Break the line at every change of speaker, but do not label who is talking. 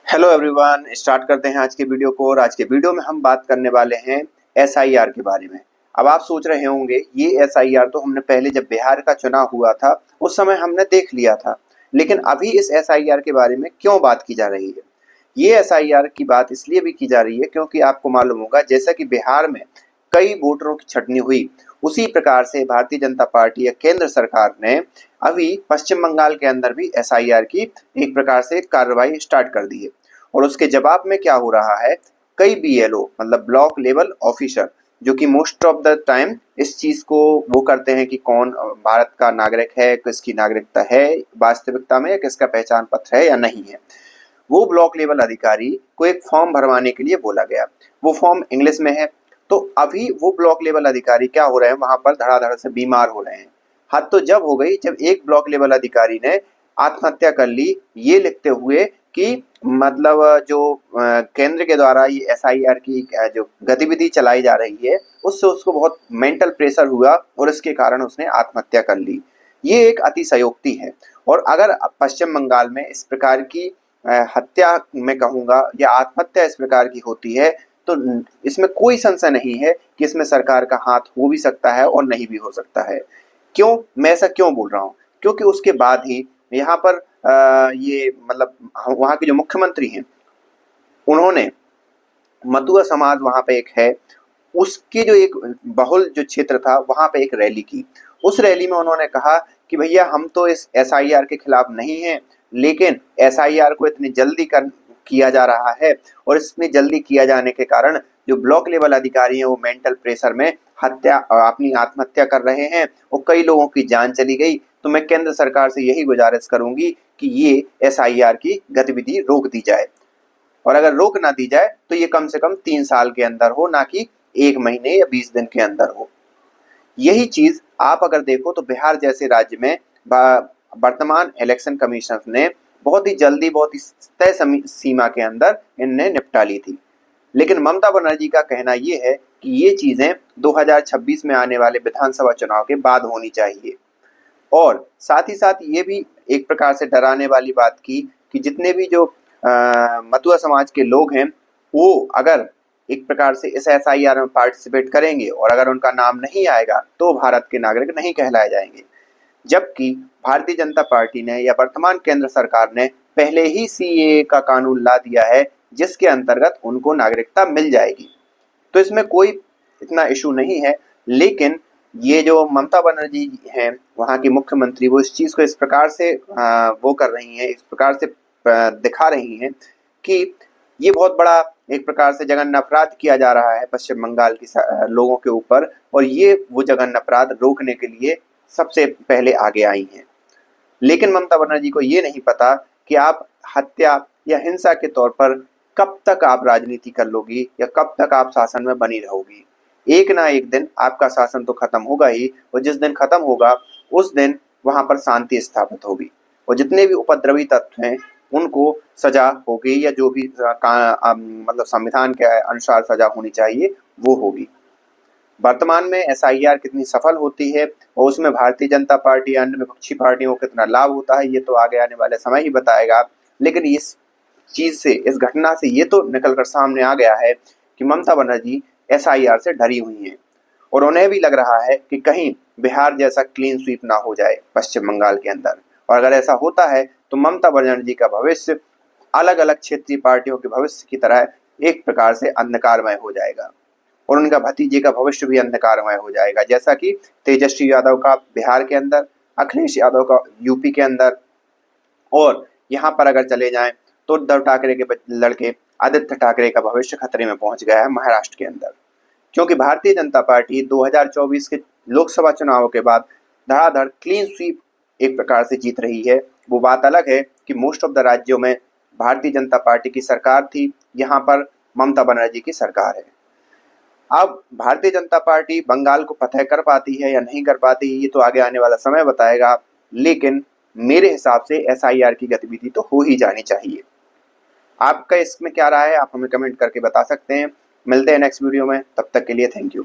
Hello everyone, start करते हैं आज के वीडियो को। और आज के वीडियो में हम बात करने वाले हैं एसआईआर के बारे में। अब आप सोच रहे होंगे ये एसआईआर तो हमने पहले जब बिहार का चुनाव हुआ था उस समय हमने देख लिया था, लेकिन अभी इस एसआईआर के बारे में क्यों बात की जा रही है? ये एसआईआर की बात इसलिए भी की जा रही है क्योंकि आपको मालूम होगा जैसा कि बिहार में कई वोटरों की छटनी हुई, उसी प्रकार से भारतीय जनता पार्टी या केंद्र सरकार ने अभी पश्चिम बंगाल के अंदर भी एसआईआर की एक प्रकार से कार्रवाई स्टार्ट कर दी है। और उसके जवाब में क्या हो रहा है, कई बीएलओ मतलब ब्लॉक लेवल ऑफिसर जो कि मोस्ट ऑफ द टाइम इस चीज को वो करते हैं कि कौन भारत का नागरिक है, किसकी नागरिकता है वास्तविकता में, या किसका पहचान पत्र है या नहीं है, वो ब्लॉक लेवल अधिकारी को एक फॉर्म भरवाने के लिए बोला गया। वो फॉर्म इंग्लिश में है। तो अभी वो ब्लॉक लेवल अधिकारी क्या हो रहे हैं, वहां पर धड़ाधड़ से बीमार हो रहे हैं। हद तो जब हो गई जब एक ब्लॉक लेवल अधिकारी ने आत्महत्या कर ली, ये लिखते हुए कि मतलब जो केंद्र के द्वारा ये एसआईआर की जो गतिविधि चलाई जा रही है उससे उसको बहुत मेंटल प्रेशर हुआ और इसके कारण उसने आत्महत्या कर ली। ये एक अतिशयोक्ति है। और अगर पश्चिम बंगाल में इस प्रकार की हत्या मैं कहूँगा या आत्महत्या इस प्रकार की होती है तो इसमें कोई संशय नहीं है कि इसमें सरकार का हाथ हो भी सकता है और नहीं भी हो सकता है। क्यों मैं ऐसा क्यों बोल रहा हूँ? क्योंकि उसके बाद ही यहाँ पर ये मतलब वहाँ के जो मुख्यमंत्री हैं उन्होंने मतुआ समाज वहाँ पे एक है, उसके जो एक बहुल जो क्षेत्र था वहाँ पे एक रैली की। उस रैली में उन्होंने कहा कि भैया हम तो इस एसआईआर के खिलाफ नहीं हैं, लेकिन एसआईआर को इतनी जल्दी किया जा रहा है और इतनी जल्दी किया जाने के कारण जो ब्लॉक लेवल अधिकारी हैं वो मेंटल प्रेशर में अपनी आत्महत्या कर रहे हैं और कई लोगों की जान चली गई। तो मैं केंद्र सरकार से यही गुजारिश करूंगी कि ये एसआईआर की गतिविधि रोक दी जाए, और अगर रोक ना दी जाए तो ये कम से कम 3 साल के अंदर हो, ना कि 1 महीने या 20 दिन के अंदर हो। यही चीज आप अगर देखो तो बिहार जैसे राज्य में वर्तमान इलेक्शन कमीशन ने बहुत ही जल्दी, बहुत ही तय सीमा के अंदर इनने निपटा ली थी। लेकिन ममता बनर्जी का कहना ये है कि ये चीजें 2026 में आने वाले विधानसभा चुनाव के बाद होनी चाहिए। और साथ ही साथ ये भी एक प्रकार से डराने वाली बात की कि जितने भी जो मतुआ समाज के लोग हैं वो अगर एक प्रकार से इस एसआईआर में पार्टिसिपेट करेंगे और अगर उनका नाम नहीं आएगा तो भारत के नागरिक नहीं कहलाए जाएंगे। जबकि भारतीय जनता पार्टी ने या वर्तमान केंद्र सरकार ने पहले ही सीएए का कानून ला दिया है जिसके अंतर्गत उनको नागरिकता मिल जाएगी। तो इसमें कोई इतना इशू नहीं है। लेकिन ये जो ममता बनर्जी हैं वहाँ की मुख्यमंत्री, वो इस चीज़ को इस प्रकार से वो कर रही हैं, इस प्रकार से दिखा रही हैं कि ये बहुत बड़ा एक प्रकार से जघन्य अपराध किया जा रहा है पश्चिम बंगाल के लोगों के ऊपर, और ये वो जघन्य अपराध रोकने के लिए सबसे पहले आगे आई हैं। लेकिन ममता बनर्जी को ये नहीं पता कि आप हत्या या हिंसा के तौर पर कब तक आप राजनीति कर लोगी या कब तक आप शासन में बनी रहोगी। एक ना एक दिन आपका शासन तो खत्म होगा ही, और जिस दिन खत्म होगा उस दिन वहां पर शांति स्थापित होगी और जितने भी उपद्रवी तत्व हैं उनको सजा होगी, या जो भी मतलब संविधान के अनुसार सजा होनी चाहिए वो होगी। वर्तमान में एसआईआर कितनी सफल होती है और उसमें भारतीय जनता पार्टी अन्य विपक्षी पार्टियों को कितना लाभ होता है ये तो आगे आने वाले समय ही बताएगा। लेकिन इस चीज से, इस घटना से ये तो निकल कर सामने आ गया है कि ममता बनर्जी एसआईआर से डरी हुई हैं और उन्हें भी लग रहा है कि कहीं बिहार जैसा क्लीन स्वीप ना हो जाए पश्चिम बंगाल के अंदर। और अगर ऐसा होता है तो ममता बनर्जी का भविष्य अलग अलग क्षेत्रीय पार्टियों के भविष्य की तरह एक प्रकार से अंधकारमय हो जाएगा और उनका भतीजे का भविष्य भी अंधकारमय हो जाएगा, जैसा कि तेजस्वी यादव का बिहार के अंदर, अखिलेश यादव का यूपी के अंदर, और यहाँ पर अगर चले जाएं तो उद्धव ठाकरे के लड़के आदित्य ठाकरे का भविष्य खतरे में पहुंच गया है महाराष्ट्र के अंदर। क्योंकि भारतीय जनता पार्टी 2024 के लोकसभा चुनावों के बाद धड़ाधड़ क्लीन स्वीप एक प्रकार से जीत रही है। वो बात अलग है कि मोस्ट ऑफ द राज्यों में भारतीय जनता पार्टी की सरकार थी, यहाँ पर ममता बनर्जी की सरकार है। अब भारतीय जनता पार्टी बंगाल को फतह कर पाती है या नहीं कर पाती है ये तो आगे आने वाला समय बताएगा। लेकिन मेरे हिसाब से एसआईआर की गतिविधि तो हो ही जानी चाहिए। आपका इसमें क्या राय है आप हमें कमेंट करके बता सकते हैं। मिलते हैं नेक्स्ट वीडियो में, तब तक के लिए थैंक यू।